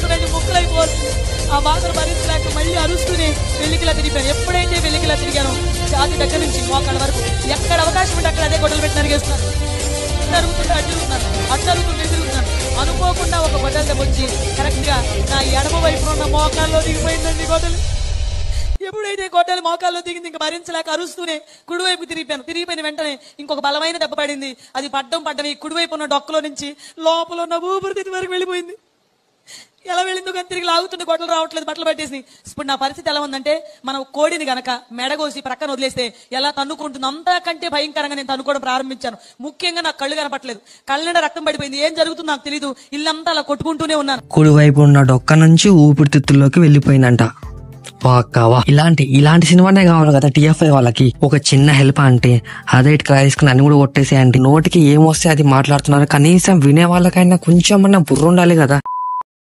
వస్తుందండి, ముక్కలైపోవాలి. ఆ బాధను భరించలేక మళ్ళీ అరుస్తూనే వెల్లికిలా తిరిగిపోయాను. ఎప్పుడైతే వెల్లికిలా తిరిగానో ఛాతీ దగ్గర నుంచి మోకాళ్ళ వరకు ఎక్కడ అవకాశం ఉంటే అక్కడ అదే గొడవలు పెట్టి నరిగేస్తున్నాను. అడుగుతుంటే అటు తిరుగుతున్నాను, అటు అడుగుతుంటే తిరుగుతున్నాను. అనుకోకుండా ఒక గొడ్డల దెబ్బ వచ్చి కరెక్ట్ గా నా ఎడమ వైపు ఉన్న మోకాల్లో దిగిపోయిందండి గొడ్డలు. ఎప్పుడైతే గొడ్డలు మోకాల్లో దిగింది ఇంకా భరించలేక అరుస్తూనే కుడివైపు తిరిగిపోయిన వెంటనే ఇంకొక బలమైన దెబ్బ పడింది. అది పడ్డం ఈ కుడివైపు ఉన్న డొక్కలో నుంచి లోపల ఉన్న ఊపిరితిత్తి వరకు వెళ్ళిపోయింది. ఎలా వెళ్ళిందో కానీ తిరిగి లాగుతుంటే గొడ్డలు రావట్లేదు, బట్టలు పట్టేసి. ఇప్పుడు నా పరిస్థితి ఎలా ఉందంటే, మనం కోడిని గనక మెడగోసి ప్రక్కన వదిలేస్తే ఎలా తన్నుకుంటుంది అంతకంటే భయంకరంగా నేను తన్నుకోవడం ప్రారంభించాను. ముఖ్యంగా నాకు కళ్ళు కనపట్లేదు, కళ్ళ రక్తం పడిపోయింది. ఏం జరుగుతుందో నాకు తెలియదు. ఇల్లంతా అలా కొట్టుకుంటూనే ఉన్నాను. కుడివైపు ఉన్న డొక్క నుంచి ఊపిరితిత్తుల్లోకి వెళ్ళిపోయిందంట. ఇలాంటి సినిమానే కావాలి కదా TFI వాళ్ళకి. ఒక చిన్న హెల్ప్ అంటే అదే ఇట్లా తీసుకుని అన్ని కూడా కొట్టేసే అంటే నోటికి ఏమొస్తే అది మాట్లాడుతున్నారు. కనీసం వినే వాళ్ళకైనా కొంచెం బుర్ర ఉండాలి కదా.